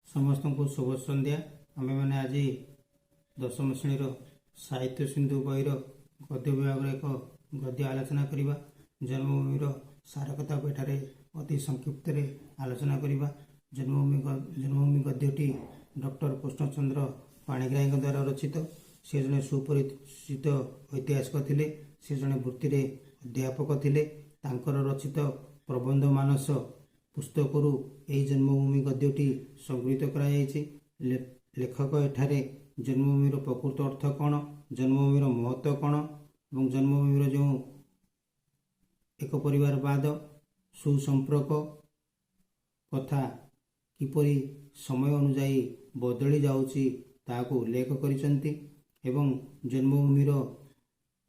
समस्त को शुभ संध्या। आम मैंने आज दशम श्रेणी साहित्य सिंधु बहीर गद्य विभाग एक गद्य आलोचना करवा। जन्मभूमि सारकता को एठारे अति संक्षिप्त आलोचना करवा। जन्मभूमि गद्यटी डॉक्टर कृष्णचंद्र पाणिग्राही द्वारा रचित। से जड़े सुपरिचित ऐतिहासिक थे। से जड़े वृत्ति अध्यापक थे। रचित प्रबंध मानस पुस्तक यही जन्मभूमि गद्यटी संगृहीत कराଯାଇଛି। लेखक एठारे जन्मभूमि प्रकृत अर्थ कौन, जन्मभूमि महत्व कौन और जन्मभूमि जो एक परिवारवाद सुसंपर्क कथा किपरि समय अनुजाई बदली जाउची ताको उल्लेख करिसंती एवं जन्मभूमि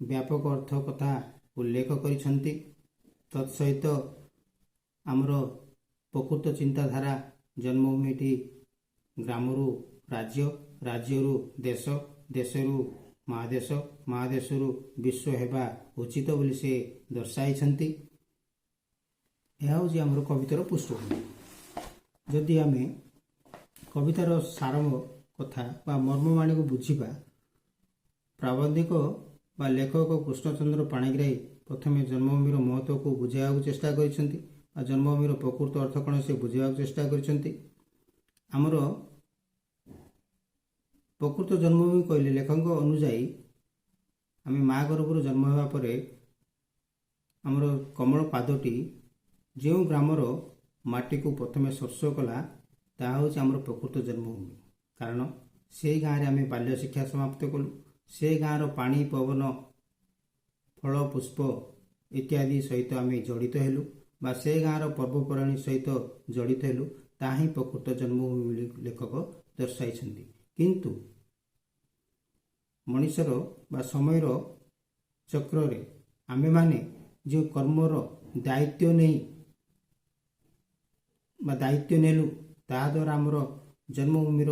व्यापक अर्थ कथा उल्लेख करिसंती। तत्सहित आमर प्रकृत चिंताधारा जन्मभूमि ग्रामरु राज्य, राज्यरु देश, देशरु महादेश, महादेशरु विश्व हेबा उचित बोली से दर्शाई। यह हूँ आमर कवितार पृष्ठभूमि। जदि आम कवितार सारम कथा बा मर्मवाणी को बुझा, प्राबंधिक बा लेखक कृष्णचंद्र पाणिग्राही प्रथमे जन्मभूमि महत्व को बुझाइବାକୁ चेष्टा କରିଛନ୍ତି। जन्मभूमि प्रकृत अर्थ कौन से बुझाइବାକୁ चेष्टा କରିଛନ୍ତି। आमर प्रकृत जन्मभूमि कहले लेखक अनुजाई आम माँ गर्भर जन्म होगा पर आमर कमल पादटी जो ग्रामर माटी को प्रथमे स्पर्श कला ता हूँ आमर प्रकृत जन्मभूमि। कारण से गाँव आम बाल्य शिक्षा समाप्त कलु। से गाँवर पानी पवन फल पुष्प इत्यादि सहित आम जड़ित हेलु बा से गाँवर पर्वपराणी सहित जड़ित हेलु। ताही प्रकृत जन्मभूमि लेखक दर्शाई। किंतु मनीषर बा समयर चक्र रे आमे माने जो कर्मर दायित्व नहीं बा दायित्व नेलु ता द्वारा आमर जन्मभूमि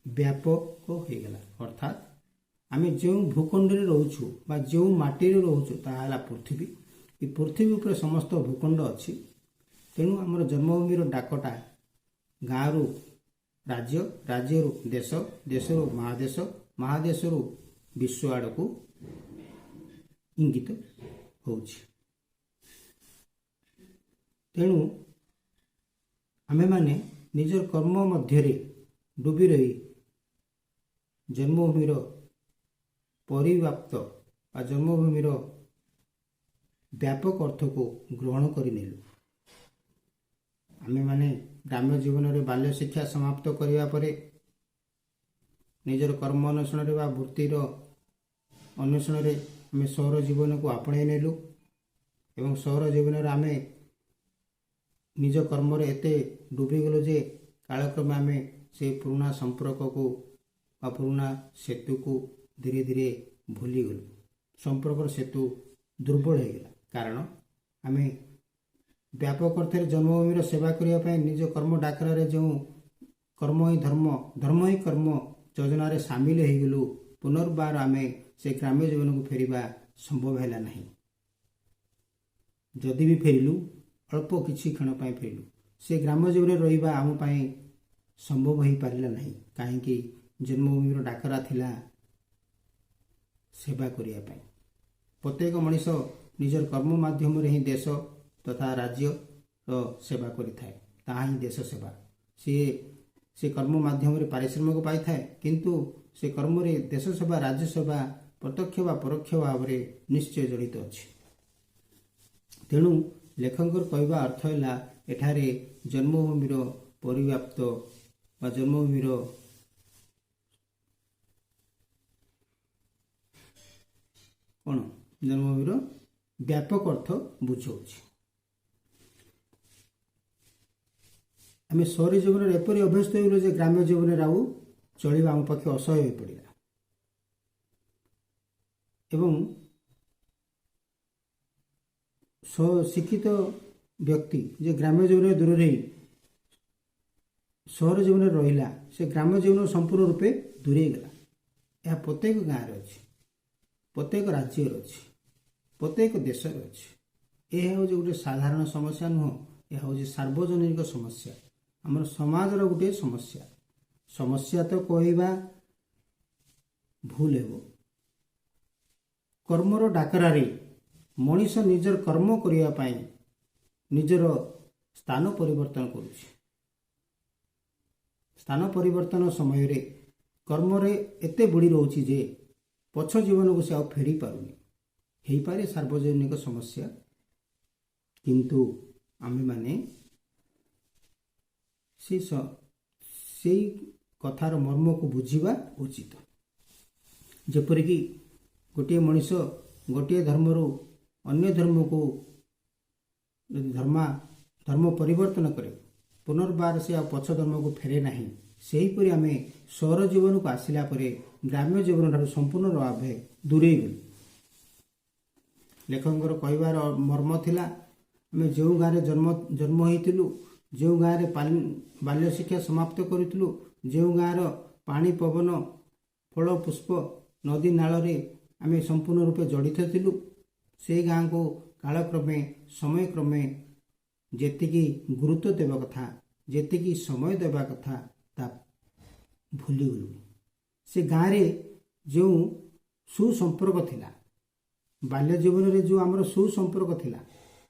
व्यापक हो गला। अर्थात आम जो भूखंड रोचु बा जो माटी रोचु ताला पृथ्वी। ये पृथ्वी उपर समस्त भूखंड अच्छी। तेणु आमर जन्मभूमि डाकटा गाँव राज्य, राज्य देश, देश महादेश, महादेश विश्व आड़ को इंगित होछि। तेणु आमे माने निजर कर्म मध्य डूबी रही जन्मभूमि परिव्याप्त आ जन्मभूमि व्यापक अर्थ को ग्रहण करिनेलु। आमे माने ग्राम्य जीवन रे बाल्य शिक्षा समाप्त करिया परे निजर कर्म अन्वेषण रे बा वृत्तिर अन्वेषण रे आमे सहर जीवन को आपणे नेलु एवं सहर जीवन रे आमे निज कर्म रे एते डूबी गलो जे कालक्रमे आमे से पुराना संपर्क को बा पुराना सेतु को धीरे धीरे भूली गलु। संपर्क सेतु दुर्बल हो गला। कारण आमे व्यापक अर्थ जन्मभूमि सेवा करने निज कर्म डाकरा जो कर्म ही धर्म, धर्म ही कर्म योजना रे सामिल हो गलु। पुनर्बार आमे से ग्राम्य जीवन को फेरिबा संभव है नहीं। जदि भी फेरिलु अल्प किछि क्षण पाई फेरिलु से ग्राम्य जीवन रहिबा आम पाई संभव हो पारिला नहीं। कहीं जन्मभूमि डाकरा थिला सेवा करिया पाई। प्रत्येक मनीष निजर कर्म माध्यम रे ही देश तथा राज्य सेवा करिथाए। ताहा ही देश सेवा। से कर्म माध्यम रे पारिश्रमिक पाई थाए। किंतु से कर्म रे देश सेवा, राज्य सेवा प्रत्यक्ष वा परोक्ष भाव रे निश्चय जड़ित अछि। तेणु लेखकर कहवा अर्थ है एठारे जन्मभूमि परिव्याप्त बा जन्मभूमि कौन जन्मभूमि व्यापक अर्थ बुझाऊँ। आम सहरी जीवन एपरी अभ्यस्त हो जे ग्राम्य जीवन आउ चलवा आम पाखे असह्य हो पड़ा। एवं शिक्षित व्यक्ति जे ग्राम्य जीवन दूर रही सहर जीवन रहा से ग्राम्य जीवन संपूर्ण रूपे दूरे गला। यह प्रत्येक गाँव अच्छी, प्रत्येक राज्य अच्छी, प्रत्येक देश अच्छी। यह हूँ गोटे साधारण समस्या नुह, ଏହା ହେଉଛି ସାର୍ବଜନୀନ ସମସ୍ୟା, ଆମର ସମାଜର ଗୋଟିଏ ସମସ୍ୟା। ସମସ୍ୟା ତ କହିବା ଭୁଲ ହେବ। କର୍ମର ଡାକରାରେ ମଣିଷ ନିଜର କର୍ମ କରିବା ପାଇଁ ନିଜର ସ୍ଥାନ ପରିବର୍ତ୍ତନ କରୁଛି। ସ୍ଥାନ ପରିବର୍ତ୍ତନ ସମୟରେ କର୍ମରେ ଏତେ ବୁଡ଼ି ରହୁଛି ଯେ ପଛ ଜୀବନକୁ ସେ ଆଉ ଫେରି ପାରୁନି। ହେଇପାରେ ସାର୍ବଜନୀନ ସମସ୍ୟା, କିନ୍ତୁ ଆମେମାନେ ସେଇ କଥାର ମର୍ମକୁ ବୁଝିବା ଉଚିତ। ଯେପରିକି ଗୋଟିଏ ମଣିଷ ଗୋଟିଏ ଧର୍ମରୁ ଅନ୍ୟ ଧର୍ମକୁ ଯଦି ଧର୍ମ ପରିବର୍ତ୍ତନ କରେ, ପୁନର୍ବାର ସେ ଆଉ ପଛ ଧର୍ମକୁ ଫେରେ ନାହିଁ। ସେହିପରି ଆମେ ସହର ଜୀବନକୁ ଆସିଲା ପରେ ଗ୍ରାମ୍ୟ ଜୀବନଠାରୁ ସମ୍ପୂର୍ଣ୍ଣ ଭାବେ ଦୂରେଇ ଗଲୁ। ଲେଖକଙ୍କର କହିବାର ମର୍ମ ଥିଲା, ଆମେ ଯେଉଁ ଗାଁରେ ଜନ୍ମ ହୋଇଥିଲୁ, ଯେଉଁ ଗାଁରେ ବାଲ୍ୟ ଶିକ୍ଷା ସମାପ୍ତ କରିଥିଲୁ, ଯେଉଁ ଗାଁର ପାଣି ପବନ ଫଳ ପୁଷ୍ପ ନଦୀ ନାଳରେ ଆମେ ସମ୍ପୂର୍ଣ୍ଣ ରୂପେ ଜଡ଼ିତ ଥିଲୁ, ସେହି ଗାଁକୁ କାଳକ୍ରମେ ସମୟକ୍ରମେ ଯେତିକି ଗୁରୁତ୍ୱ ଦେବା କଥା, ଯେତିକି ସମୟ ଦେବା କଥା, ତା ଭୁଲିଗଲୁ। ସେ ଗାଁରେ ଯେଉଁ ସୁସମ୍ପର୍କ ଥିଲା, ବାଲ୍ୟ ଜୀବନରେ ଯେଉଁ ଆମର ସୁସମ୍ପର୍କ ଥିଲା,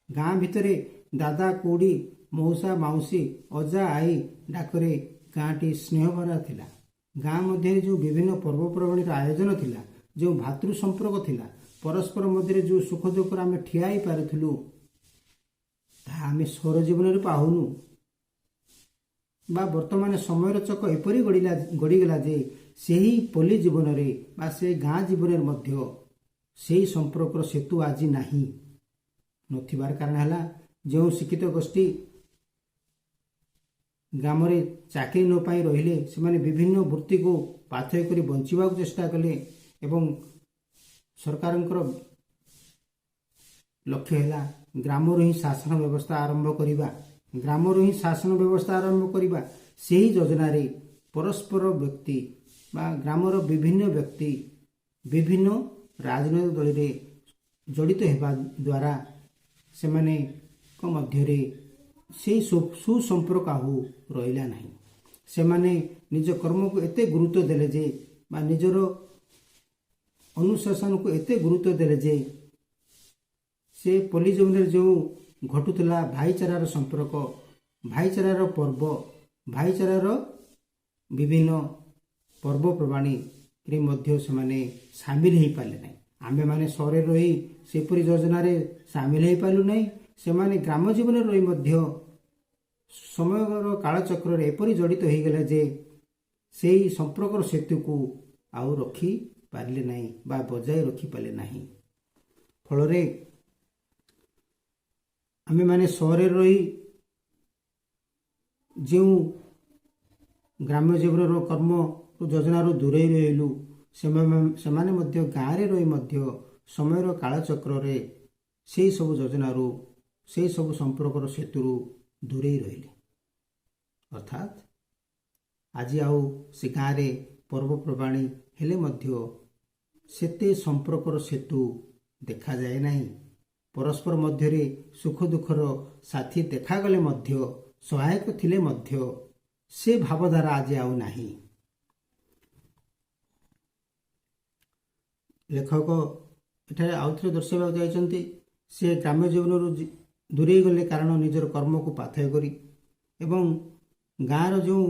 ଗାଁ ଭିତରେ ଦାଦା ଖୁଡ଼ୀ ମଉସା ମାଉସୀ ଅଜା ଆଈ ଡାକରେ ଗାଁଟି ସ୍ନେହଭରା ଥିଲା। ଗାଁ ମଧ୍ୟରେ ଯେଉଁ ବିଭିନ୍ନ ପର୍ବପର୍ବାଣୀର ଆୟୋଜନ ଥିଲା, ଯେଉଁ ଭାତୃ ସମ୍ପର୍କ ଥିଲା, ପରସ୍ପର ମଧ୍ୟରେ ଯେଉଁ ସୁଖ ଦୁଃଖରେ ଆମେ ଠିଆ ହେଇପାରୁଥିଲୁ, ତାହା ଆମେ ସହର ଜୀବନରେ ପାଉନୁ। ବା ବର୍ତ୍ତମାନ ସମୟର ଚକ ଏପରି ଗଡ଼ିଗଲା ଯେ ସେହି ପଲ୍ଲୀ ଜୀବନରେ ବା ସେ ଗାଁ ଜୀବନରେ ମଧ୍ୟ ସେହି ସମ୍ପର୍କର ସେତୁ ଆଜି ନାହିଁ। ନଥିବାର କାରଣ ହେଲା, ଯେଉଁ ଶିକ୍ଷିତ ଗୋଷ୍ଠୀ ଗ୍ରାମରେ ଚାକିରି ନ ପାଇ ରହିଲେ, ସେମାନେ ବିଭିନ୍ନ ବୃତ୍ତିକୁ ପାଥେୟ କରି ବଞ୍ଚିବାକୁ ଚେଷ୍ଟା କଲେ ଏବଂ ସରକାରଙ୍କର ଲକ୍ଷ୍ୟ ହେଲା ଗ୍ରାମରୁ ହିଁ ଶାସନ ବ୍ୟବସ୍ଥା ଆରମ୍ଭ କରିବା। ଗ୍ରାମରୁ ହିଁ ଶାସନ ବ୍ୟବସ୍ଥା ଆରମ୍ଭ କରିବା। ସେହି ଯୋଜନାରେ ପରସ୍ପର ବ୍ୟକ୍ତି ବା ଗ୍ରାମର ବିଭିନ୍ନ ବ୍ୟକ୍ତି ବିଭିନ୍ନ ରାଜନୈତିକ ଦଳରେ ଜଡ଼ିତ ହେବା ଦ୍ୱାରା ସେମାନଙ୍କ ମଧ୍ୟରେ ସେହି ସୁସମ୍ପର୍କ ଆଉ ରହିଲା ନାହିଁ। ସେମାନେ ନିଜ କର୍ମକୁ ଏତେ ଗୁରୁତ୍ୱ ଦେଲେ ଯେ ବା ନିଜର ଅନୁଶାସନକୁ ଏତେ ଗୁରୁତ୍ୱ ଦେଲେ ଯେ ସେ ପଲ୍ଲୀ ଜୀବନରେ ଯେଉଁ ଘଟୁଥିଲା ଭାଇଚାରାର ସମ୍ପର୍କ, ଭାଇଚାରାର ପର୍ବ, ଭାଇଚାରାର ବିଭିନ୍ନ ପର୍ବପର୍ବାଣୀରେ ମଧ୍ୟ ସେମାନେ ସାମିଲ ହୋଇପାରିଲେ ନାହିଁ। ଆମ୍ଭେମାନେ ସହରରେ ରହି ସେପରି ଯୋଜନାରେ ସାମିଲ ହୋଇପାରିଲୁ ନାହିଁ। ସେମାନେ ଗ୍ରାମ ଜୀବନରେ ରହି ମଧ୍ୟ ସମୟର କାଳଚକ୍ରରେ ଏପରି ଜଡ଼ିତ ହୋଇଗଲେ ଯେ ସେହି ସମ୍ପର୍କର ସେତୁକୁ ଆଉ ରଖିପାରିଲେ ନାହିଁ ବା ବଜାୟ ରଖିପାରିଲେ ନାହିଁ। ଫଳରେ ଆମେମାନେ ସହରରେ ରହି ଯେଉଁ ଗ୍ରାମ୍ୟ ଜୀବନର କର୍ମ ଯୋଜନାରୁ ଦୂରେଇ ରହିଲୁ, ସେମାନେ ମଧ୍ୟ ଗାଁରେ ରହି ମଧ୍ୟ ସମୟର କାଳଚକ୍ରରେ ସେହି ସବୁ ଯୋଜନାରୁ, ସେହି ସବୁ ସମ୍ପର୍କର ସେତୁରୁ ଦୂରେଇ ରହିଲେ। ଅର୍ଥାତ୍ ଆଜି ଆଉ ସେ ଗାଁରେ ପର୍ବପର୍ବାଣୀ ହେଲେ ମଧ୍ୟ ସେତେ ସମ୍ପର୍କର ସେତୁ ଦେଖାଯାଏ ନାହିଁ। ପରସ୍ପର ମଧ୍ୟରେ ସୁଖ ଦୁଃଖର ସାଥୀ ଦେଖାଗଲେ ମଧ୍ୟ, ସହାୟକ ଥିଲେ ମଧ୍ୟ ସେ ଭାବଧାରା ଆଜି ଆଉ ନାହିଁ। ଲେଖକ ଏଠାରେ ଆଉଥରେ ଦର୍ଶାଇବାକୁ ଯାଇଛନ୍ତି, ସେ ଗ୍ରାମ୍ୟ ଜୀବନରୁ ଦୂରେଇ ଗଲେ କାରଣ ନିଜର କର୍ମକୁ ପାଥେୟ କରି ଏବଂ ଗାଁର ଯେଉଁ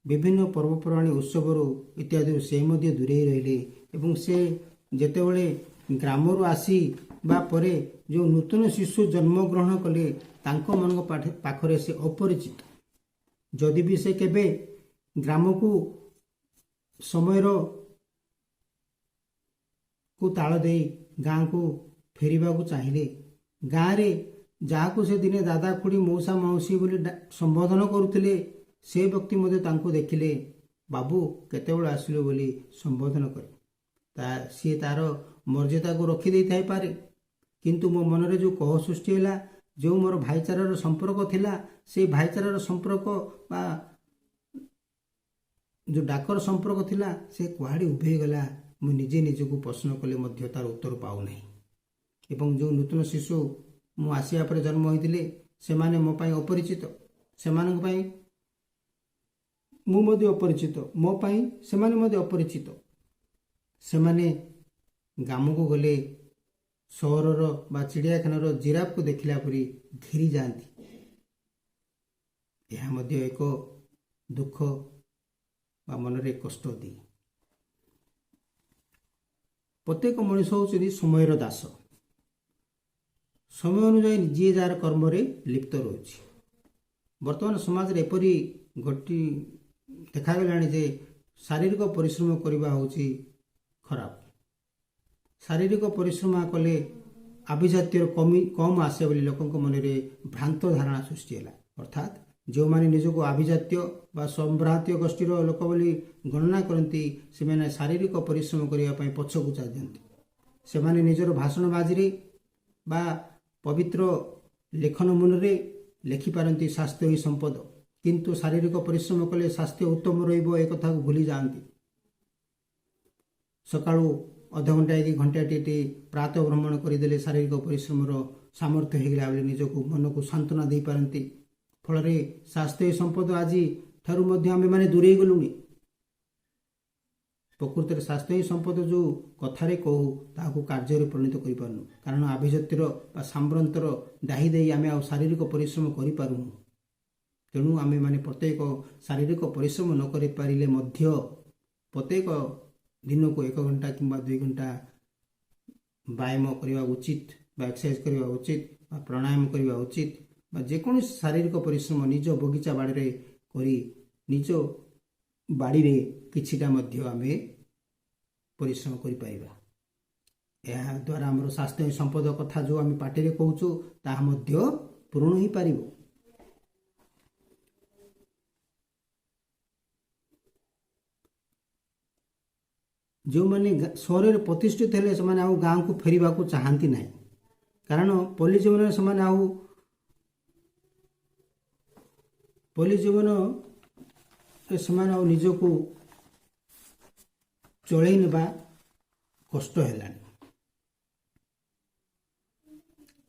ବିଭିନ୍ନ ପର୍ବପର୍ବାଣୀ ଉତ୍ସବରୁ ଇତ୍ୟାଦିରୁ ସେ ମଧ୍ୟ ଦୂରେଇ ରହିଲେ ଏବଂ ସେ ଯେତେବେଳେ ଗ୍ରାମରୁ ଆସିବା ପରେ ଯେଉଁ ନୂତନ ଶିଶୁ ଜନ୍ମଗ୍ରହଣ କଲେ, ତାଙ୍କ ମାନଙ୍କ ପାଖରେ ସେ ଅପରିଚିତ। ଯଦି ବି ସେ କେବେ ଗ୍ରାମକୁ ସମୟର ତାଳ ଦେଇ ଗାଁକୁ ଫେରିବାକୁ ଚାହିଁଲେ, ଗାଁରେ ଯାହାକୁ ସେ ଦିନେ ଦାଦା ଖୁଡ଼ୀ ମଉସା ମାଉସୀ ବୋଲି ସମ୍ବୋଧନ କରୁଥିଲେ, ସେ ବ୍ୟକ୍ତି ମଧ୍ୟ ତାଙ୍କୁ ଦେଖିଲେ ବାବୁ କେତେବେଳେ ଆସିଲୁ ବୋଲି ସମ୍ବୋଧନ କରେ। ସିଏ ତାର ମର୍ଯ୍ୟାଦାକୁ ରଖିଦେଇଥାଇପାରେ, କିନ୍ତୁ ମୋ ମନରେ ଯେଉଁ କହ ସୃଷ୍ଟି ହେଲା, ଯେଉଁ ମୋର ଭାଇଚାରାର ସମ୍ପର୍କ ଥିଲା, ସେଇ ଭାଇଚାରାର ସମ୍ପର୍କ ବା ଯେଉଁ ଡାକର ସମ୍ପର୍କ ଥିଲା, ସେ କୁଆଡ଼େ ଉଭେଇଗଲା, ମୁଁ ନିଜେ ନିଜକୁ ପ୍ରଶ୍ନ କଲେ ମଧ୍ୟ ତାର ଉତ୍ତର ପାଉନାହିଁ। ଏବଂ ଯେଉଁ ନୂତନ ଶିଶୁ ମୁଁ ଆସିବା ପରେ ଜନ୍ମ ହୋଇଥିଲେ, ସେମାନେ ମୋ ପାଇଁ ଅପରିଚିତ, ସେମାନଙ୍କ ପାଇଁ ମୁଁ ମଧ୍ୟ ଅପରିଚିତ, ମୋ ପାଇଁ ସେମାନେ ମଧ୍ୟ ଅପରିଚିତ। ସେମାନେ ଗ୍ରାମକୁ ଗଲେ ସହରର ବା ଚିଡ଼ିଆଖାନାର ଜିରାଫକୁ ଦେଖିଲା ପରି ଘେରି ଯାଆନ୍ତି। ଏହା ମଧ୍ୟ ଏକ ଦୁଃଖ ବା ମନରେ କଷ୍ଟ ଦିଏ। ପ୍ରତ୍ୟେକ ମଣିଷ ହେଉଛନ୍ତି ସମୟର ଦାସ। ସମୟ ଅନୁଯାୟୀ ଯିଏ ଯାହାର କର୍ମରେ ଲିପ୍ତ ରହୁଛି। ବର୍ତ୍ତମାନ ସମାଜରେ ଏପରି ଦେଖାଗଲାଣି ଯେ ଶାରୀରିକ ପରିଶ୍ରମ କରିବା ହେଉଛି ଖରାପ। ଶାରୀରିକ ପରିଶ୍ରମ କଲେ ଆଭିଜାତ୍ୟର କମ୍ ଆସେ ବୋଲି ଲୋକଙ୍କ ମନରେ ଭ୍ରାନ୍ତ ଧାରଣା ସୃଷ୍ଟି ହେଲା। ଅର୍ଥାତ୍ ଯେଉଁମାନେ ନିଜକୁ ଆଭିଜାତ୍ୟ ବା ସମ୍ଭ୍ରାନ୍ତ ଗୋଷ୍ଠୀର ଲୋକ ବୋଲି ଗଣନା କରନ୍ତି, ସେମାନେ ଶାରୀରିକ ପରିଶ୍ରମ କରିବା ପାଇଁ ପଛକୁ ଚାଲିଯାଆନ୍ତି। ସେମାନେ ନିଜର ଭାଷଣ ବାଜିରେ ବା ପବିତ୍ର ଲେଖନ ମୂଳରେ ଲେଖିପାରନ୍ତି ସ୍ୱାସ୍ଥ୍ୟ ହିଁ ସମ୍ପଦ, କିନ୍ତୁ ଶାରୀରିକ ପରିଶ୍ରମ କଲେ ସ୍ୱାସ୍ଥ୍ୟ ଉତ୍ତମ ରହିବ ଏ କଥାକୁ ଭୁଲି ଯାଆନ୍ତି। ସକାଳୁ ଅଧଘଣ୍ଟାଏ 2 ଘଣ୍ଟାଟିଏ ପ୍ରାତଃ ଭ୍ରମଣ କରିଦେଲେ ଶାରୀରିକ ପରିଶ୍ରମର ସାମର୍ଥ୍ୟ ହୋଇଗଲା ବୋଲି ନିଜକୁ ମନକୁ ସାନ୍ତ୍ୱନା ଦେଇପାରନ୍ତି। ଫଳରେ ସ୍ୱାସ୍ଥ୍ୟ ସମ୍ପଦ ଆଜି ଠାରୁ ମଧ୍ୟ ଆମେମାନେ ଦୂରେଇ ଗଲୁଣି। ପ୍ରକୃତରେ ସ୍ୱାସ୍ଥ୍ୟ ହିଁ ସମ୍ପଦ ଯେଉଁ କଥାରେ କହୁ ତାହାକୁ କାର୍ଯ୍ୟରେ ପରିଣତ କରିପାରୁନୁ, କାରଣ ଆଭିଜାତ୍ୟର ବା ସାମ୍ରାନ୍ତର ଦାହି ଦେଇ ଆମେ ଆଉ ଶାରୀରିକ ପରିଶ୍ରମ କରିପାରୁନୁ। ତେଣୁ ଆମେମାନେ ପ୍ରତ୍ୟେକ ଶାରୀରିକ ପରିଶ୍ରମ ନ କରିପାରିଲେ ମଧ୍ୟ ପ୍ରତ୍ୟେକ ଦିନକୁ 1 ଘଣ୍ଟା କିମ୍ବା 2 ଘଣ୍ଟା ବ୍ୟାୟାମ କରିବା ଉଚିତ ବା ଏକ୍ସରସାଇଜ କରିବା ଉଚିତ ବା ପ୍ରାଣାୟାମ କରିବା ଉଚିତ ବା ଯେକୌଣସି ଶାରୀରିକ ପରିଶ୍ରମ ନିଜ ବଗିଚା ବାଡ଼ିରେ କରି ନିଜ ବାଡ଼ିରେ କିଛିଟା ମଧ୍ୟ ଆମେ ପରିଶ୍ରମ କରିପାରିବା। ଏହା ଦ୍ୱାରା ଆମର ସ୍ୱାସ୍ଥ୍ୟ ସମ୍ପଦ କଥା ଯେଉଁ ଆମେ ପାଟିରେ କହୁଛୁ ତାହା ମଧ୍ୟ ପୂରଣ ହୋଇପାରିବ। ଯେଉଁମାନେ ସହରରେ ପ୍ରତିଷ୍ଠିତ ହେଲେ ସେମାନେ ଆଉ ଗାଁକୁ ଫେରିବାକୁ ଚାହାନ୍ତି ନାହିଁ, କାରଣ ପଲ୍ଲୀ ଜୀବନରେ ସେମାନେ ଆଉ ନିଜକୁ ଚଳେଇ ନେବା କଷ୍ଟ ହେଲାଣି।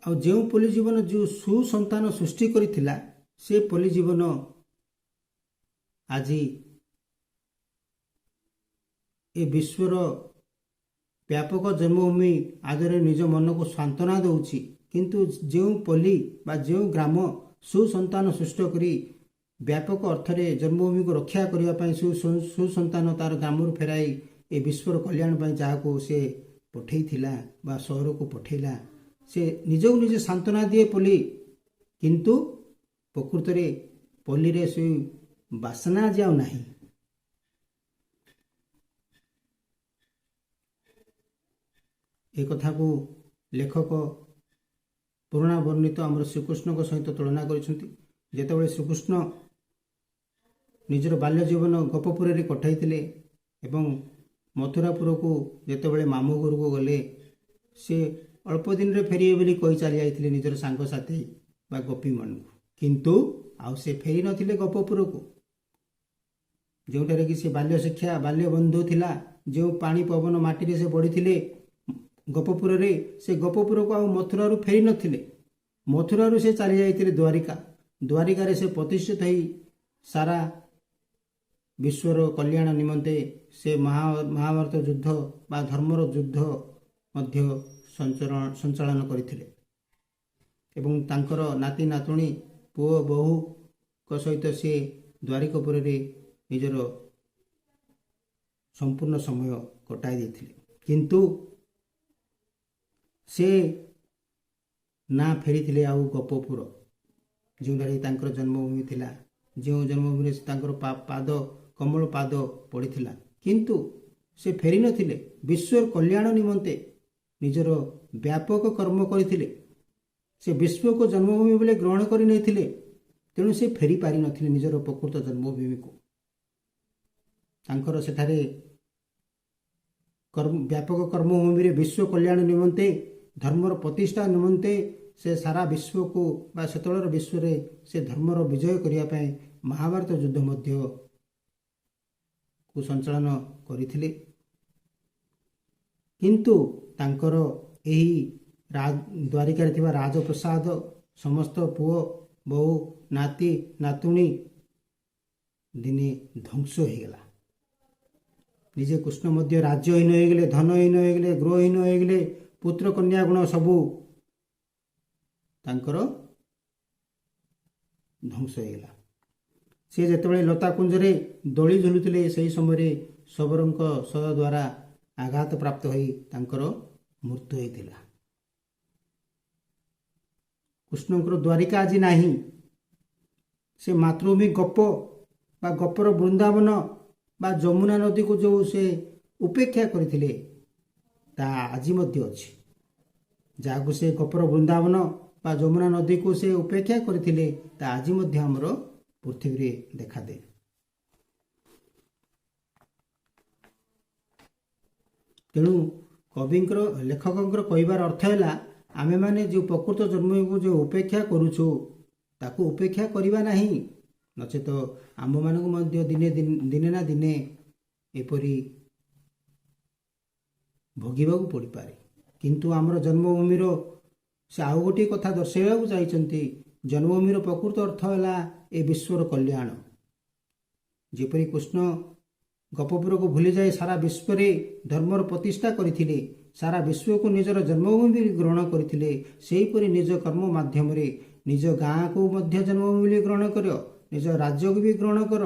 ଆଉ ଯେଉଁ ପଲ୍ଲୀ ଜୀବନ ଯେଉଁ ସୁସନ୍ତାନ ସୃଷ୍ଟି କରିଥିଲା, ସେ ପଲ୍ଲୀ ଜୀବନ ଆଜି ଏ ବିଶ୍ୱର ବ୍ୟାପକ ଜନ୍ମଭୂମି ଆଦରେ ନିଜ ମନକୁ ସାନ୍ତ୍ୱନା ଦେଉଛି। କିନ୍ତୁ ଯେଉଁ ପଲ୍ଲୀ ବା ଯେଉଁ ଗ୍ରାମ ସୁସନ୍ତାନ ସୃଷ୍ଟି କରି ବ୍ୟାପକ ଅର୍ଥରେ ଜନ୍ମଭୂମିକୁ ରକ୍ଷା କରିବା ପାଇଁ ସୁସନ୍ତାନ ତାର ଗ୍ରାମରୁ ଫେରାଇ ଏ ବିଶ୍ୱର କଲ୍ୟାଣ ପାଇଁ ଯାହାକୁ ସେ ପଠେଇଥିଲା ବା ସହରକୁ ପଠେଇଲା, ସେ ନିଜକୁ ନିଜେ ସାନ୍ତ୍ୱନା ଦିଏ ପଲ୍ଲୀ, କିନ୍ତୁ ପ୍ରକୃତରେ ପଲ୍ଲୀରେ ସେ ବାସନା ଯାଉ ନାହିଁ। ଏ କଥାକୁ ଲେଖକ ପୁରୁଣା ବର୍ଣ୍ଣିତ ଆମର ଶ୍ରୀକୃଷ୍ଣଙ୍କ ସହିତ ତୁଳନା କରିଛନ୍ତି। ଯେତେବେଳେ ଶ୍ରୀକୃଷ୍ଣ ନିଜର ବାଲ୍ୟ ଜୀବନ ଗୋପପୁରରେ କଟାଇଥିଲେ ଏବଂ ମଥୁରାପୁରକୁ ଯେତେବେଳେ ମାମୁଁ ଘରକୁ ଗଲେ, ସେ ଅଳ୍ପ ଦିନରେ ଫେରିବେ ବୋଲି କହି ଚାଲି ଯାଇଥିଲେ ନିଜର ସାଙ୍ଗସାଥି ବା ଗୋପୀମାନଙ୍କୁ, କିନ୍ତୁ ଆଉ ସେ ଫେରି ନଥିଲେ ଗୋପପୁରକୁ, ଯେଉଁଠାରେ କି ସେ ବାଲ୍ୟ ଶିକ୍ଷା ବାଲ୍ୟ ବନ୍ଧୁ ଥିଲା। ଯେଉଁ ପାଣି ପବନ ମାଟିରେ ସେ ବଢ଼ିଥିଲେ ଗୋପପୁରରେ, ସେ ଗୋପପୁରକୁ ଆଉ ମଥୁରାରୁ ଫେରି ନଥିଲେ। ମଥୁରାରୁ ସେ ଚାଲି ଯାଇଥିଲେ ଦ୍ୱାରିକାରେ ସେ ପ୍ରତିଷ୍ଠିତ ହୋଇ ସାରା ବିଶ୍ୱର କଲ୍ୟାଣ ନିମନ୍ତେ ସେ ମହାଭାରତ ଯୁଦ୍ଧ ବା ଧର୍ମର ଯୁଦ୍ଧ ମଧ୍ୟ ସଞ୍ଚାଳନ କରିଥିଲେ ଏବଂ ତାଙ୍କର ନାତି ନାତୁଣୀ ପୁଅ ବୋହୂଙ୍କ ସହିତ ସେ ଦ୍ୱାରିକାପୁରରେ ନିଜର ସମ୍ପୂର୍ଣ୍ଣ ସମୟ କଟାଇ ଦେଇଥିଲେ। କିନ୍ତୁ ସେ ନା ଫେରିଥିଲେ ଆଉ ଗୋପପୁର, ଯେଉଁଠାରେ ତାଙ୍କର ଜନ୍ମଭୂମି ଥିଲା, ଯେଉଁ ଜନ୍ମଭୂମିରେ ତାଙ୍କର କମଳ ପାଦ ପଡ଼ିଥିଲା। କିନ୍ତୁ ସେ ଫେରି ନଥିଲେ, ବିଶ୍ୱର କଲ୍ୟାଣ ନିମନ୍ତେ ନିଜର ବ୍ୟାପକ କର୍ମ କରିଥିଲେ। ସେ ବିଶ୍ୱକୁ ଜନ୍ମଭୂମି ବୋଲି ଗ୍ରହଣ କରି ନେଇଥିଲେ, ତେଣୁ ସେ ଫେରି ପାରିନଥିଲେ ନିଜର ପ୍ରକୃତ ଜନ୍ମଭୂମିକୁ। ତାଙ୍କର ସେଠାରେ ବ୍ୟାପକ କର୍ମଭୂମିରେ ବିଶ୍ୱ କଲ୍ୟାଣ ନିମନ୍ତେ ଧର୍ମର ପ୍ରତିଷ୍ଠା ନିମନ୍ତେ ସେ ସାରା ବିଶ୍ୱକୁ ବା ସେତେବେଳର ବିଶ୍ୱରେ ସେ ଧର୍ମର ବିଜୟ କରିବା ପାଇଁ ମହାଭାରତ ଯୁଦ୍ଧ ମଧ୍ୟ କୁ ସଞ୍ଚାଳନ କରିଥିଲେ। କିନ୍ତୁ ତାଙ୍କର ଏହି ଦ୍ୱାରିକାରେ ଥିବା ରାଜପ୍ରସାଦ ସମସ୍ତ ପୁଅ ବହୁ ନାତି ନାତୁଣୀ ଦିନେ ଧ୍ୱଂସ ହୋଇଗଲା। ନିଜେ କୃଷ୍ଣ ମଧ୍ୟ ରାଜ୍ୟହୀନ ହୋଇଗଲେ, ଧନହୀନ ହୋଇଗଲେ, ଗୃହହୀନ ହୋଇଗଲେ, ପୁତ୍ର କନ୍ୟା ଗୁଣ ସବୁ ତାଙ୍କର ଧ୍ୱଂସ ହୋଇଗଲା। ସେ ଯେତେବେଳେ ଲତାକୁଞ୍ଜରେ ଦୋଳି ଝୁଲୁଥିଲେ ସେହି ସମୟରେ ଶବରଙ୍କ ସହ ଦ୍ୱାରା ଆଘାତ ପ୍ରାପ୍ତ ହୋଇ ତାଙ୍କର ମୃତ୍ୟୁ ହୋଇଥିଲା। କୃଷ୍ଣଙ୍କର ଦ୍ୱାରିକା ଆଜି ନାହିଁ। ସେ ମାତୃଭୂମି ଗୋପ ବା ଗୋପର ବୃନ୍ଦାବନ ବା ଯମୁନା ନଦୀକୁ ଯେଉଁ ସେ ଉପେକ୍ଷା କରିଥିଲେ ତାହା ଆଜି ମଧ୍ୟ ଅଛି। ଯାହାକୁ ସେ ଗୋପର ବୃନ୍ଦାବନ ବା ଯମୁନା ନଦୀକୁ ସେ ଉପେକ୍ଷା କରିଥିଲେ ତାହା ଆଜି ମଧ୍ୟ ଆମର ପୃଥିବୀରେ ଦେଖାଦିଏ। ତେଣୁ କବିଙ୍କର ଲେଖକଙ୍କର କହିବାର ଅର୍ଥ ହେଲା ଆମେମାନେ ଯେଉଁ ପ୍ରକୃତ ଜନ୍ମକୁ ଯେଉଁ ଉପେକ୍ଷା କରୁଛୁ ତାକୁ ଉପେକ୍ଷା କରିବା ନାହିଁ, ନଚେତ ଆମମାନଙ୍କୁ ମଧ୍ୟ ଦିନେ ନା ଦିନେ ଏପରି ଭୋଗିବାକୁ ପଡ଼ିପାରେ। କିନ୍ତୁ ଆମର ଜନ୍ମଭୂମିର ସେ ଆଉ ଗୋଟିଏ କଥା ଦର୍ଶାଇବାକୁ ଚାହିଁଛନ୍ତି। ଜନ୍ମଭୂମିର ପ୍ରକୃତ ଅର୍ଥ ହେଲା ଏ ବିଶ୍ୱର କଲ୍ୟାଣ। ଯେପରି କୃଷ୍ଣ ଗୋପପୁରକୁ ଭୁଲିଯାଇ ସାରା ବିଶ୍ୱରେ ଧର୍ମର ପ୍ରତିଷ୍ଠା କରିଥିଲେ, ସାରା ବିଶ୍ୱକୁ ନିଜର ଜନ୍ମଭୂମି ଗ୍ରହଣ କରିଥିଲେ, ସେହିପରି ନିଜ କର୍ମ ମାଧ୍ୟମରେ ନିଜ ଗାଁକୁ ମଧ୍ୟ ଜନ୍ମଭୂମି ଗ୍ରହଣ କର, ନିଜ ରାଜ୍ୟକୁ ବି ଗ୍ରହଣ କର,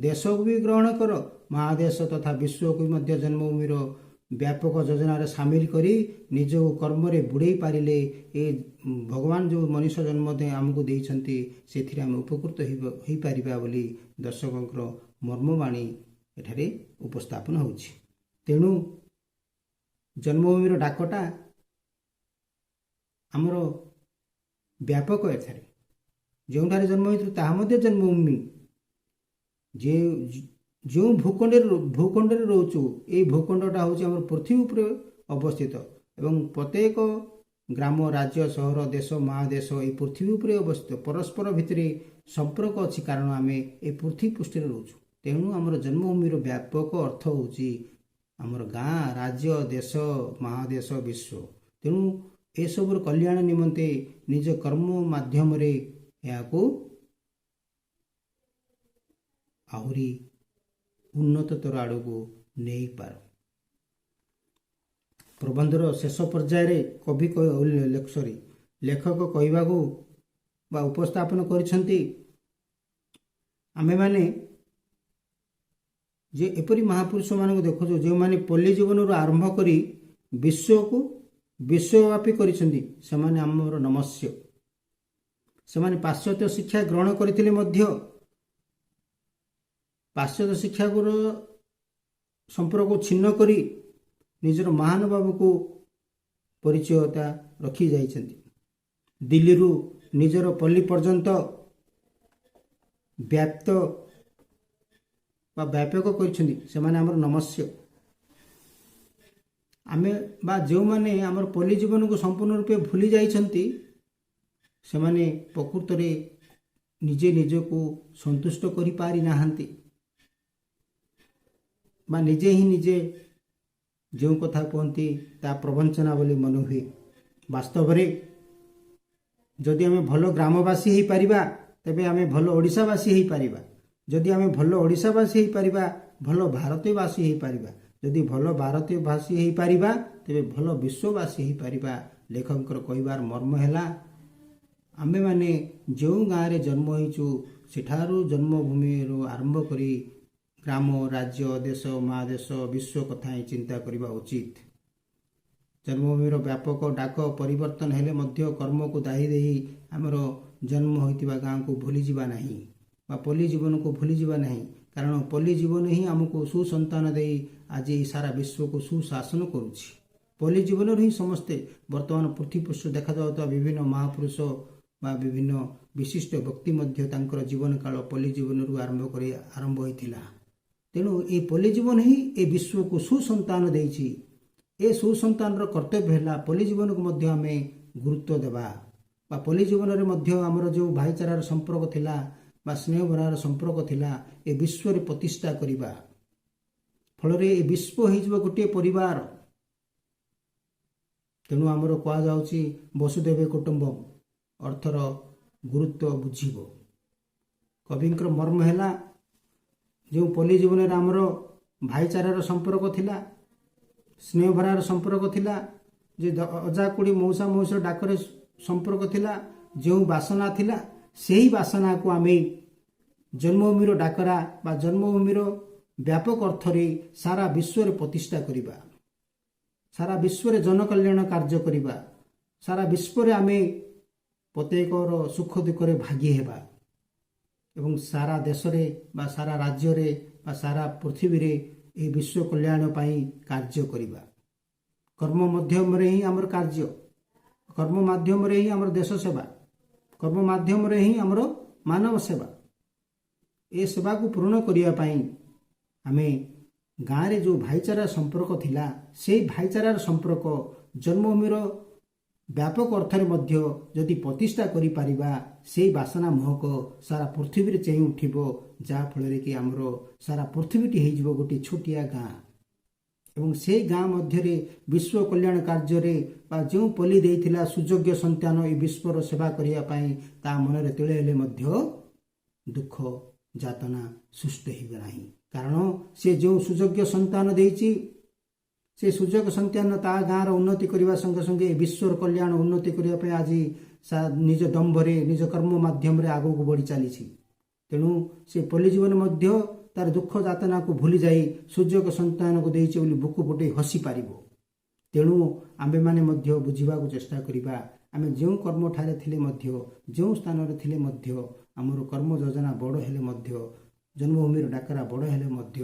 ଦେଶକୁ ବି ଗ୍ରହଣ କର, ମହାଦେଶ ତଥା ବିଶ୍ୱକୁ ମଧ୍ୟ ଜନ୍ମଭୂମିର ବ୍ୟାପକ ଯୋଜନାରେ ସାମିଲ କରି ନିଜକୁ କର୍ମରେ ବୁଡ଼େଇ ପାରିଲେ ଏ ଭଗବାନ ଯେଉଁ ମଣିଷ ଜନ୍ମ ଆମକୁ ଦେଇଛନ୍ତି ସେଥିରେ ଆମେ ଉପକୃତ ହୋଇପାରିବା ବୋଲି ଦର୍ଶକଙ୍କର ମର୍ମବାଣୀ ଏଠାରେ ଉପସ୍ଥାପନ ହେଉଛି। ତେଣୁ ଜନ୍ମଭୂମିର ଡାକଟା ଆମର ବ୍ୟାପକ। ଏଠାରେ ଯେଉଁଠାରେ ଜନ୍ମ ହୋଇଥିଲୁ ତାହା ମଧ୍ୟ ଜନ୍ମଭୂମି। ଯେଉଁ ଭୂଖଣ୍ଡରେ ରହୁଛୁ ଏହି ଭୂଖଣ୍ଡଟା ହେଉଛି ଆମର ପୃଥିବୀ ଉପରେ ଅବସ୍ଥିତ ଏବଂ ପ୍ରତ୍ୟେକ ଗ୍ରାମ, ରାଜ୍ୟ, ସହର, ଦେଶ, ମହାଦେଶ ଏହି ପୃଥିବୀ ଉପରେ ଅବସ୍ଥିତ। ପରସ୍ପର ଭିତରେ ସମ୍ପର୍କ ଅଛି କାରଣ ଆମେ ଏ ପୃଥିବୀ ପୃଷ୍ଠରେ ରହୁଛୁ। ତେଣୁ ଆମର ଜନ୍ମଭୂମିର ବ୍ୟାପକ ଅର୍ଥ ହେଉଛି ଆମର ଗାଁ, ରାଜ୍ୟ, ଦେଶ, ମହାଦେଶ, ବିଶ୍ୱ। ତେଣୁ ଏସବୁର କଲ୍ୟାଣ ନିମନ୍ତେ ନିଜ କର୍ମ ମାଧ୍ୟମରେ ଏହାକୁ ଆହୁରି ଉନ୍ନତତର ଆଡ଼କୁ ନେଇପାର। ପ୍ରବନ୍ଧର ଶେଷ ପର୍ଯ୍ୟାୟରେ କବି ଲେଖକ କହିବାକୁ ବା ଉପସ୍ଥାପନ କରିଛନ୍ତି ଆମେମାନେ ଯେ ଏପରି ମହାପୁରୁଷମାନଙ୍କୁ ଦେଖୁଛୁ ଯେଉଁମାନେ ପଲ୍ଲୀ ଜୀବନରୁ ଆରମ୍ଭ କରି ବିଶ୍ୱକୁ ବିଶ୍ୱବ୍ୟାପୀ କରିଛନ୍ତି, ସେମାନେ ଆମର ନମସ୍ୟ। ସେମାନେ ପାଶ୍ଚାତ୍ୟ ଶିକ୍ଷା ଗ୍ରହଣ କରିଥିଲେ ମଧ୍ୟ ପାଶ୍ଚାତ୍ୟ ଶିକ୍ଷାଗୁର ସମ୍ପର୍କକୁ ଛିନ୍ନ କରି ନିଜର ମହାନୁଭାବକୁ ପରିଚୟତା ରଖି ଯାଇଛନ୍ତି। ଦିଲ୍ଲୀରୁ ନିଜର ପଲ୍ଲୀ ପର୍ଯ୍ୟନ୍ତ ବ୍ୟାପକ କରିଛନ୍ତି, ସେମାନେ ଆମର ନମସ୍ୟ। ଆମେ ବା ଯେଉଁମାନେ ଆମର ପଲ୍ଲୀ ଜୀବନକୁ ସମ୍ପୂର୍ଣ୍ଣ ରୂପେ ଭୁଲି ଯାଇଛନ୍ତି ସେମାନେ ପ୍ରକୃତରେ ନିଜକୁ ସନ୍ତୁଷ୍ଟ କରିପାରି ନାହାନ୍ତି ବା ନିଜେ ଯେଉଁ କଥା କୁହନ୍ତି ତାହା ପ୍ରବଞ୍ଚନା ବୋଲି ମନେ ହୁଏ। ବାସ୍ତବରେ ଯଦି ଆମେ ଭଲ ଗ୍ରାମବାସୀ ହୋଇପାରିବା ତେବେ ଆମେ ଭଲ ଓଡ଼ିଶାବାସୀ ହୋଇପାରିବା। ଯଦି ଆମେ ଭଲ ଓଡ଼ିଶାବାସୀ ହୋଇପାରିବା ଭଲ ଭାରତୀୟବାସୀ ହୋଇପାରିବା। ଯଦି ଭଲ ଭାରତୀୟବାସୀ ହୋଇପାରିବା ତେବେ ଭଲ ବିଶ୍ୱବାସୀ ହୋଇପାରିବା। ଲେଖକଙ୍କର କହିବାର ମର୍ମ ହେଲା ଆମେମାନେ ଯେଉଁ ଗାଁରେ ଜନ୍ମ ହୋଇଛୁ ସେଠାରୁ ଜନ୍ମଭୂମିରୁ ଆରମ୍ଭ କରି ଗ୍ରାମ, ରାଜ୍ୟ, ଦେଶ, ମହାଦେଶ, ବିଶ୍ୱ କଥା ହିଁ ଚିନ୍ତା କରିବା ଉଚିତ। ଜନ୍ମଭୂମିର ବ୍ୟାପକ ଡାକ ପରିବର୍ତ୍ତନ ହେଲେ ମଧ୍ୟ କର୍ମକୁ ଦାହି ଦେଇ ଆମର ଜନ୍ମ ହୋଇଥିବା ଗାଁକୁ ଭୁଲିଯିବା ନାହିଁ ବା ପଲ୍ଲୀ ଜୀବନକୁ ଭୁଲିଯିବା ନାହିଁ। କାରଣ ପଲ୍ଲୀ ଜୀବନ ହିଁ ଆମକୁ ସୁସନ୍ତାନ ଦେଇ ଆଜି ଏହି ସାରା ବିଶ୍ୱକୁ ସୁଶାସନ କରୁଛି। ପଲ୍ଲୀ ଜୀବନରୁ ହିଁ ସମସ୍ତେ ବର୍ତ୍ତମାନ ପୃଥିବୀ ପୃଷ୍ଠରେ ଦେଖାଯାଉଥିବା ବିଭିନ୍ନ ମହାପୁରୁଷ ବା ବିଭିନ୍ନ ବିଶିଷ୍ଟ ବ୍ୟକ୍ତି ମଧ୍ୟ ତାଙ୍କର ଜୀବନକାଳ ପଲ୍ଲୀ ଜୀବନରୁ ଆରମ୍ଭ ହୋଇଥିଲା। ତେଣୁ ଏହି ପଲ୍ଲୀ ଜୀବନ ହିଁ ଏ ବିଶ୍ୱକୁ ସୁସନ୍ତାନ ଦେଇଛି। ଏ ସୁସନ୍ତାନର କର୍ତ୍ତବ୍ୟ ହେଲା ପଲ୍ଲୀ ଜୀବନକୁ ମଧ୍ୟ ଆମେ ଗୁରୁତ୍ୱ ଦେବା ବା ପଲ୍ଲୀ ଜୀବନରେ ମଧ୍ୟ ଆମର ଯେଉଁ ଭାଇଚାରାର ସମ୍ପର୍କ ଥିଲା ବା ସ୍ନେହଭରାର ସମ୍ପର୍କ ଥିଲା ଏ ବିଶ୍ୱରେ ପ୍ରତିଷ୍ଠା କରିବା। ଫଳରେ ଏ ବିଶ୍ୱ ହୋଇଯିବ ଗୋଟିଏ ପରିବାର। ତେଣୁ ଆମର କୁହାଯାଉଛି ବସୁଦେବ କୁଟୁମ୍ବମ୍, ଅର୍ଥର ଗୁରୁତ୍ୱ ବୁଝିବ। କବିଙ୍କର ମର୍ମ ହେଲା ଯେଉଁ ପଲ୍ଲୀ ଜୀବନରେ ଆମର ଭାଇଚାରାର ସମ୍ପର୍କ ଥିଲା, ସ୍ନେହଭରାର ସମ୍ପର୍କ ଥିଲା, ଯେ ଅଜା କୁଡ଼ି ମଉସା ମଉସା ଡାକରେ ସମ୍ପର୍କ ଥିଲା, ଯେଉଁ ବାସନା ଥିଲା ସେହି ବାସନାକୁ ଆମେ ଜନ୍ମଭୂମିର ଡାକରା ବା ଜନ୍ମଭୂମିର ବ୍ୟାପକ ଅର୍ଥରେ ସାରା ବିଶ୍ୱରେ ପ୍ରତିଷ୍ଠା କରିବା, ସାରା ବିଶ୍ୱରେ ଜନକଲ୍ୟାଣ କାର୍ଯ୍ୟ କରିବା, ସାରା ବିଶ୍ୱରେ ଆମେ ପ୍ରତ୍ୟେକର ସୁଖ ଦୁଃଖରେ ଭାଗୀ ହେବା ଏବଂ ସାରା ଦେଶରେ ବା ସାରା ରାଜ୍ୟରେ ବା ସାରା ପୃଥିବୀରେ ଏହି ବିଶ୍ୱ କଲ୍ୟାଣ ପାଇଁ କାର୍ଯ୍ୟ କରିବା। କର୍ମ ମାଧ୍ୟମରେ ହିଁ ଆମର କାର୍ଯ୍ୟ, କର୍ମ ମାଧ୍ୟମରେ ହିଁ ଆମର ଦେଶ ସେବା, କର୍ମ ମାଧ୍ୟମରେ ହିଁ ଆମର ମାନବ ସେବା। ଏ ସେବାକୁ ପୂରଣ କରିବା ପାଇଁ ଆମେ ଗାଁରେ ଯେଉଁ ଭାଇଚାରା ସମ୍ପର୍କ ଥିଲା ସେହି ଭାଇଚାରାର ସମ୍ପର୍କ ଜନ୍ମଭୂମିର ବ୍ୟାପକ ଅର୍ଥରେ ମଧ୍ୟ ଯଦି ପ୍ରତିଷ୍ଠା କରିପାରିବା, ସେହି ବାସନା ମହକ ସାରା ପୃଥିବୀରେ ଚେଇଁ ଉଠିବ, ଯାହାଫଳରେ କି ଆମର ସାରା ପୃଥିବୀଟି ହେଇଯିବ ଗୋଟିଏ ଛୋଟିଆ ଗାଁ ଏବଂ ସେହି ଗାଁ ମଧ୍ୟରେ ବିଶ୍ୱ କଲ୍ୟାଣ କାର୍ଯ୍ୟରେ ବା ଯେଉଁ ପଲ୍ଲୀ ଦେଇଥିଲା ସୁଯୋଗ୍ୟ ସନ୍ତାନ ଏହି ବିଶ୍ୱର ସେବା କରିବା ପାଇଁ, ତା ମନରେ ତିଳେ ହେଲେ ମଧ୍ୟ ଦୁଃଖ ଯାତନା ସୃଷ୍ଟି ହେବ ନାହିଁ। କାରଣ ସେ ଯେଉଁ ସୁଯୋଗ୍ୟ ସନ୍ତାନ ଦେଇଛି, ସେ ସୁଯୋଗ ସନ୍ତାନ ତା ଗାଁର ଉନ୍ନତି କରିବା ସଙ୍ଗେ ସଙ୍ଗେ ବିଶ୍ୱର କଲ୍ୟାଣ ଉନ୍ନତି କରିବା ପାଇଁ ଆଜି ନିଜ ଦମ୍ଭରେ ନିଜ କର୍ମ ମାଧ୍ୟମରେ ଆଗକୁ ବଢ଼ି ଚାଲିଛି। ତେଣୁ ସେ ପଲ୍ଲୀ ଜୀବନ ମଧ୍ୟ ତାର ଦୁଃଖ ଯାତନାକୁ ଭୁଲି ଯାଇ ସୁଯୋଗ ସନ୍ତାନକୁ ଦେଇଛି ବୋଲି ବୁକୁ ଫୁଟେଇ ହସି ପାରିବ। ତେଣୁ ଆମ୍ଭେମାନେ ମଧ୍ୟ ବୁଝିବାକୁ ଚେଷ୍ଟା କରିବା, ଆମେ ଯେଉଁ କର୍ମଠାରେ ଥିଲେ ମଧ୍ୟ, ଯେଉଁ ସ୍ଥାନରେ ଥିଲେ ମଧ୍ୟ, ଆମର କର୍ମ ଯୋଜନା ବଡ଼ ହେଲେ ମଧ୍ୟ, ଜନ୍ମଭୂମିର ଡାକରା ବଡ଼ ହେଲେ ମଧ୍ୟ,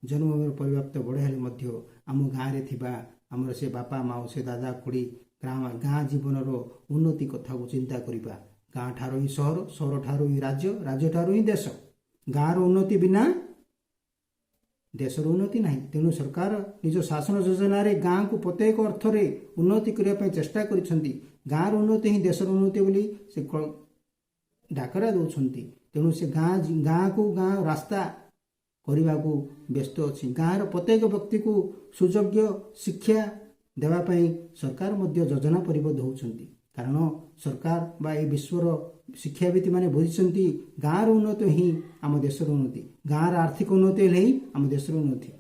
ଜନ୍ମଭୂମିର ପରିବ୍ୟାପ୍ତ ବଡ଼ ହେଲେ ମଧ୍ୟ ଆମ ଗାଁରେ ଥିବା ଆମର ସେ ବାପା ମାଉସୀ ଦାଦା ଖୁଡ଼ି ଗାଁ ଜୀବନର ଉନ୍ନତି କଥାକୁ ଚିନ୍ତା କରିବା। ଗାଁ ଠାରୁ ହିଁ ସହର, ସହର ଠାରୁ ହିଁ ରାଜ୍ୟ, ରାଜ୍ୟ ଠାରୁ ହିଁ ଦେଶ। ଗାଁର ଉନ୍ନତି ବିନା ଦେଶର ଉନ୍ନତି ନାହିଁ। ତେଣୁ ସରକାର ନିଜ ଶାସନ ଯୋଜନାରେ ଗାଁକୁ ପ୍ରତ୍ୟେକ ଅର୍ଥରେ ଉନ୍ନତି କରିବା ପାଇଁ ଚେଷ୍ଟା କରିଛନ୍ତି। ଗାଁର ଉନ୍ନତି ହିଁ ଦେଶର ଉନ୍ନତି ବୋଲି ସେ ଡାକରା ଦେଉଛନ୍ତି। ତେଣୁ ସେ ଗାଁକୁ ଗାଁ ରାସ୍ତା କରିବାକୁ ବ୍ୟସ୍ତ ଅଛି। ଗାଁର ପ୍ରତ୍ୟେକ ବ୍ୟକ୍ତିକୁ ସୁଯୋଗ୍ୟ ଶିକ୍ଷା ଦେବା ପାଇଁ ସରକାର ମଧ୍ୟ ଯୋଜନା ପରିବଦ୍ଧ ହେଉଛନ୍ତି। କାରଣ ସରକାର ବା ଏହି ବିଶ୍ୱର ଶିକ୍ଷାବିତମାନେ ବୁଝିଛନ୍ତି ଗାଁର ଉନ୍ନତି ହିଁ ଆମ ଦେଶର ଉନ୍ନତି, ଗାଁର ଆର୍ଥିକ ଉନ୍ନତି ହେଲେ ହିଁ ଆମ ଦେଶର ଉନ୍ନତି।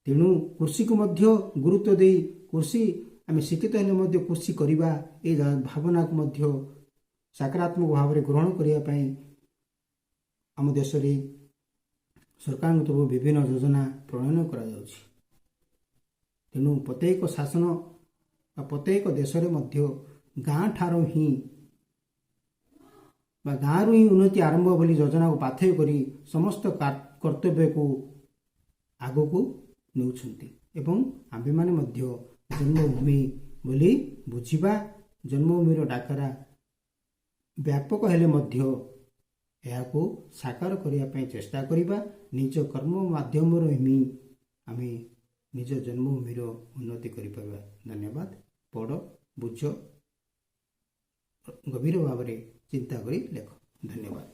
ତେଣୁ କୃଷିକୁ ମଧ୍ୟ ଗୁରୁତ୍ୱ ଦେଇ କୃଷି ଆମେ ଶିକ୍ଷିତ ହେଲେ ମଧ୍ୟ କୃଷି କରିବା, ଏହି ଭାବନାକୁ ମଧ୍ୟ ସକାରାତ୍ମକ ଭାବରେ ଗ୍ରହଣ କରିବା ପାଇଁ ଆମ ଦେଶରେ ସରକାରଙ୍କ ତରଫରୁ ବିଭିନ୍ନ ଯୋଜନା ପ୍ରଣୟନ କରାଯାଉଛି। ତେଣୁ ପ୍ରତ୍ୟେକ ଶାସନ ବା ପ୍ରତ୍ୟେକ ଦେଶରେ ମଧ୍ୟ ଗାଁ ଠାରୁ ହିଁ ବା ଗାଁରୁ ହିଁ ଉନ୍ନତି ଆରମ୍ଭ ବୋଲି ଯୋଜନାକୁ ପାଥେୟ କରି ସମସ୍ତ କର୍ତ୍ତବ୍ୟକୁ ଆଗକୁ ନେଉଛନ୍ତି ଏବଂ ଆମ୍ଭେମାନେ ମଧ୍ୟ ଜନ୍ମଭୂମି ବୋଲି ବୁଝିବା, ଜନ୍ମଭୂମିର ଡାକରା ବ୍ୟାପକ ହେଲେ ମଧ୍ୟ ଏହାକୁ ସାକାର କରିବା ପାଇଁ ଚେଷ୍ଟା କରିବା। ନିଜ କର୍ମ ମାଧ୍ୟମରେ ହିଁ ଆମେ ନିଜ ଜନ୍ମଭୂମିର ଉନ୍ନତି କରିପାରିବା। ଧନ୍ୟବାଦ। ପଢ଼, ବୁଝ, ଗଭୀର ଭାବରେ ଚିନ୍ତା କରି ଲେଖ। ଧନ୍ୟବାଦ।